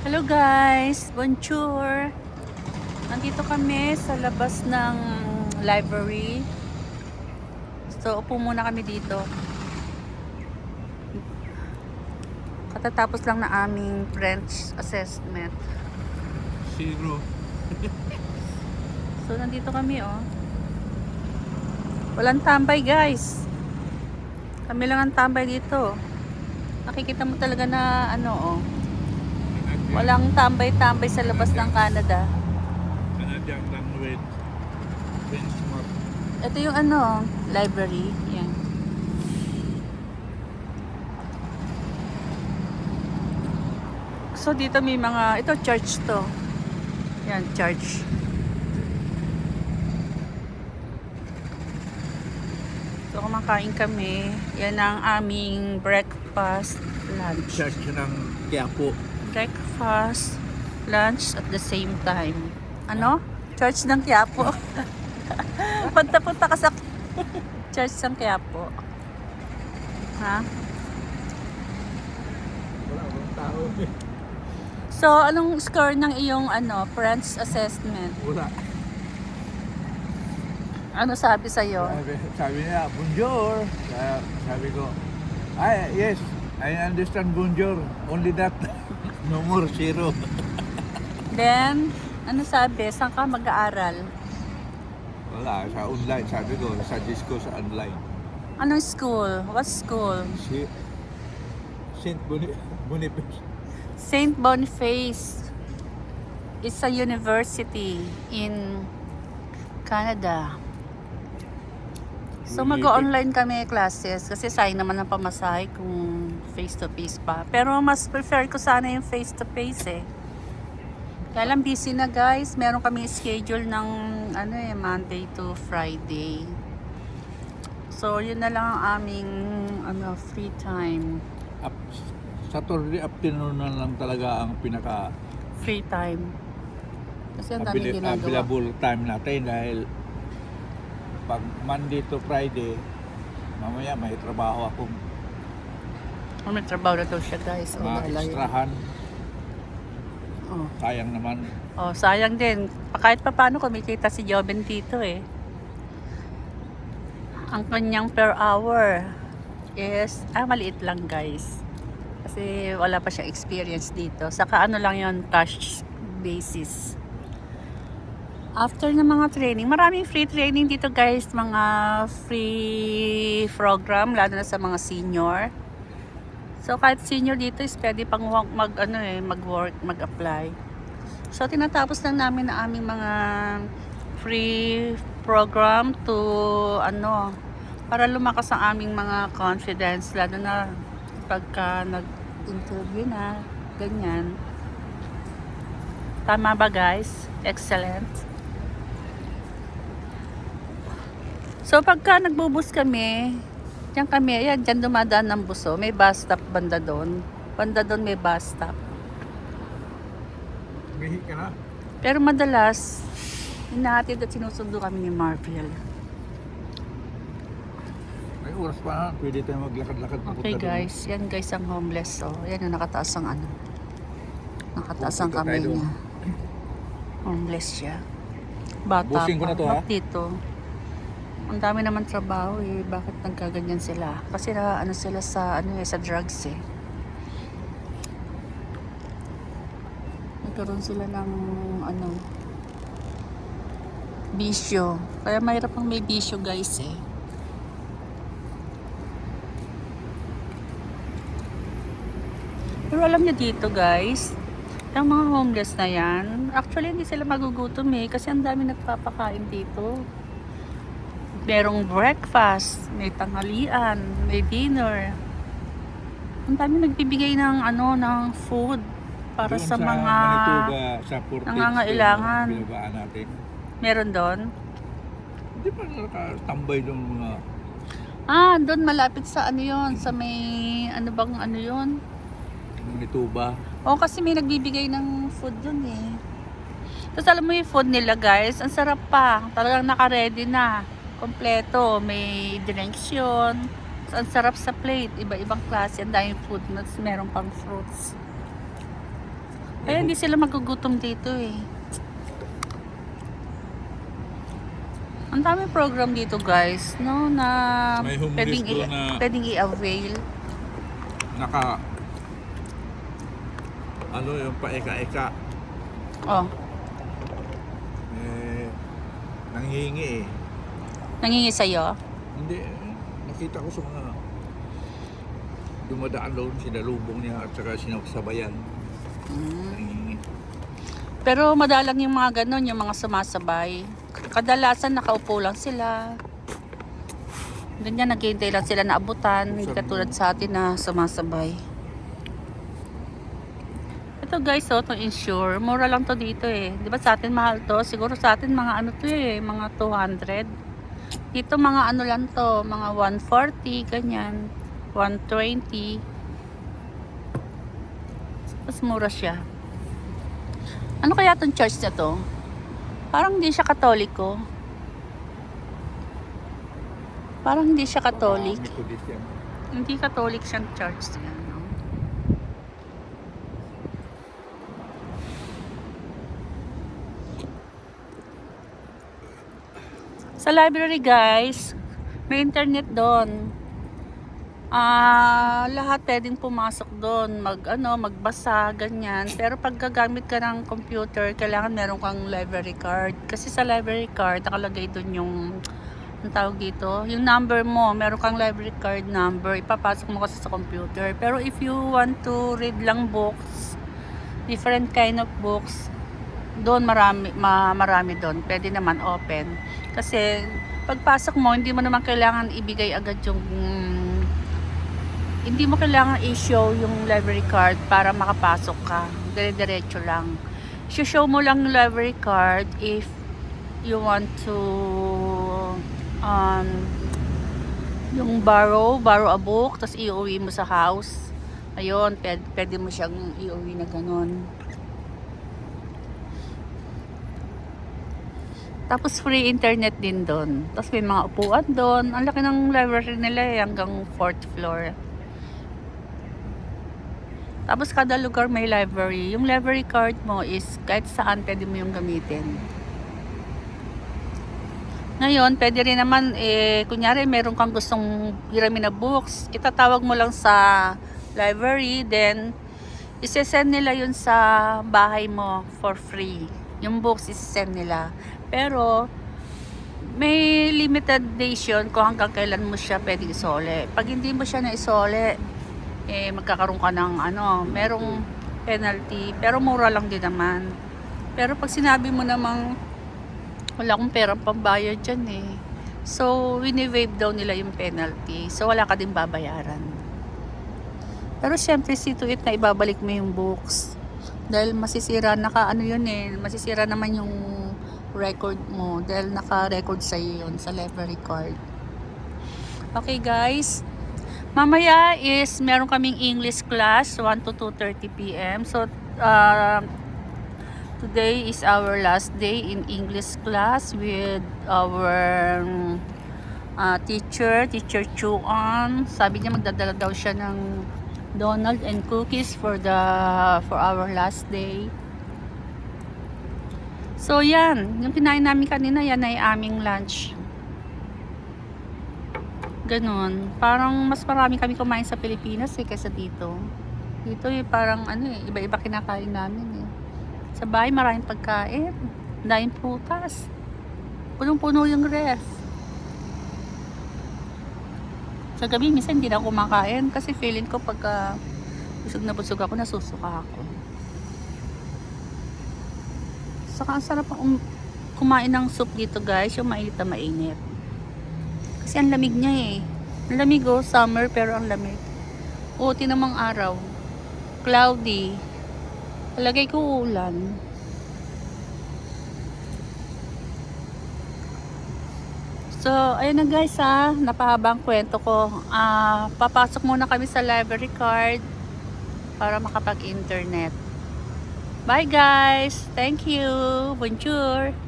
Hello guys, bonjour. Nandito kami sa labas ng library. So, upo muna kami dito. Katatapos lang na aming French assessment. Zero. So, nandito kami oh. Walang tambay guys. Kami lang ang tambay dito. Nakikita mo talaga na ano oh. Walang tambay-tambay sa labas ng Canada. Canadian language benchmark. Ito yung ano, library. Yan. So dito may mga, ito church to. Yan, church. So kumakain kami. Yan ang aming breakfast, lunch. Church ng Quiapo. Breakfast, lunch at the same time. Ano? Church ng Quiapo. Punta-punta ka sa church ng Quiapo. Ha? Wala tao. So, anong score ng iyong ano, French assessment? Wala. Ano sabi sa'yo? Sabi niya, bonjour. Sabi ko, yes, I understand bonjour. Only that. No more, zero. Then, ano sabi? Saan ka mag-aaral? Wala, sa online. Sabi ko, suggest ko sa online. Anong school? What school? Si Saint Boniface. Saint Boniface. It's a university in Canada. So mag-online kami classes kasi sayang naman ang pamasahe kung face-to-face pa. Pero mas prefer ko sana yung face-to-face eh. Kaya lang busy na guys. Meron kami schedule ng ano eh, Monday to Friday. So yun na lang ang aming ano, free time. Saturday afternoon na lang talaga ang pinaka Free time. Kasi ang daming ginagawa. available time natin dahil pag Monday to Friday, mamaya may trabaho akong May trabaho na daw siya guys. Oh, mga wala yun. ekstrahan. Oh. Sayang naman. Oh, sayang din. Kahit pa paano kumikita si Joven dito eh. Ang kanyang per hour is, maliit lang guys. Kasi wala pa siya experience dito. Saka ano lang yon, cash basis. After ng mga training, maraming free training dito guys. Mga free program, lalo na sa mga senior. So kahit senior dito is pwede pang mag-work, mag-apply. So tinatapos lang namin na aming mga free program to para lumakas ang aming mga confidence, lalo na pagka nag-interview na ganyan. Tama ba guys? Excellent. So pagka nagbubus kami, dyan dumadaan ng buso. May bus stop banda doon. Banda doon may bus stop. Mihi ka na? Pero madalas, hinahatid at sinusundo kami ni Marvel. May oras pa na. Pwede tayo maglakad-lakad. Okay guys, yan guys ang homeless. So, yan ang nakataas ang ano. Nakataas ang Pupunta kamay tayo doon. niya. Homeless siya. Bata Busing ko na to, ha? Dito. Ang dami naman trabaho eh. Bakit nagkaganyan sila? Kasi na ano sila sa sa drugs eh. Nagkaroon sila ng bisyo. Kaya mahirap ang may bisyo guys eh. Pero alam niyo dito guys, yung mga homeless na yan, actually hindi sila magugutom eh. Kasi ang dami nagpapakain dito. Merong breakfast, may tanghalian, may dinner. Ang dami nagbibigay ng ng food para Doon sa mga Manitoba, sa Portage, nangangailangan. binabaan natin. Meron doon. Hindi pa nakatambay doon mga Doon malapit sa yon, sa may yon. Manitoba. Oo, kasi may nagbibigay ng food doon eh. Tapos alam mo yung food nila guys, ang sarap pa. Talagang naka-ready na. Kompleto, may drinks yun. So, ang sarap sa plate, iba-ibang klase, ang daming food, meron pang fruits. Kaya hindi sila magugutom dito eh. Ang dami program dito guys, no, na May homeless doon na- pwedeng i-avail. Ano yung paeka-eka. Oh, Nanghihingi eh. nangingi sa'yo? Hindi, nakita ko sa mga dumadaan doon, sinalubong niya at saka sinaksabayan. Nanghihingi. Pero madalang yung mga ganon, yung mga sumasabay. Kadalasan nakaupo lang sila. Ganyan, naghihintay lang sila na abutan. Hindi katulad sa atin na sumasabay. Ito guys, oh, itong insure. Mura lang to dito eh. Di ba sa atin mahal to? Siguro sa atin mga ano to eh, mga 200. Dito mga ano lang to, mga 140, ganyan. 120. Mas mura siya. Ano kaya itong church na to? Parang hindi siya katoliko. Parang hindi siya katolik. Methodist yan. Hindi katolik siyang church. Yan, no? Sa library guys, may internet doon. Lahat pwedeng pumasok doon, magbasa, ganyan. Pero pag gagamit ka ng computer, kailangan meron kang library card. Kasi sa library card, nakalagay doon yung, ang tawag dito, yung number mo. Meron kang library card number, ipapasok mo kasi sa computer. Pero if you want to read lang books, different kind of books, doon marami doon. Pwede naman open. Kasi pagpasok mo, hindi mo naman kailangan ibigay agad yung hindi mo kailangan i-show yung library card para makapasok ka. Dire-diretso lang. I-show mo lang yung library card if you want to yung borrow a book, tapos iuwi mo sa house. Ayun, pwede mo siyang iuwi na ganun. Tapos free internet din doon. Tapos may mga upuan doon. Ang laki ng library nila eh, hanggang 4th floor. Tapos kada lugar may library. Yung library card mo is kahit saan pwede mo yung gamitin. Ngayon, pwede rin naman, kunyari meron kang gustong hiramin na books, itatawag mo lang sa library, then isesend nila yun sa bahay mo for free. Yung books isesend nila. Pero may limited days yun kung hanggang kailan mo siya pwede isole. Pag hindi mo siya na isole, magkakaroon ka ng merong penalty, pero mura lang din naman. Pero pag sinabi mo namang wala akong perang pambayad dyan eh, so wini-waive daw nila yung penalty, so wala ka din babayaran. Pero syempre see to it na ibabalik mo yung books dahil masisira, masisira naman yung record mo dahil naka-record sa'yo yun sa library card. Okay guys, mamaya is meron kaming English class 1 to 2:30 p.m. So today is our last day in English class with our teacher Chuan. Sabi niya magdadala daw siya ng donut and cookies for our last day. So yan, yung kinain namin kanina, yan ay aming lunch. Ganon. Parang mas marami kami kumain sa Pilipinas kaysa dito. Dito parang iba-iba kinakain namin eh. Sa bahay maraming pagkain. Daming prutas. Punong-puno yung ref. Sa gabi minsan hindi na ako kumakain kasi feeling ko pagka busog na busog ako, nasusuka ako. Saka ang sarap kumain ng soup dito guys, yung mainit na mainit. Kasi ang lamig niya eh. Ang lamig summer pero ang lamig. Tinamang araw. Cloudy. Palagay ko ulan. So, ayun na guys napahaba ang kwento ko. Papasok muna kami sa library card para makapag-internet. Bye guys! Thank you! Bonjour!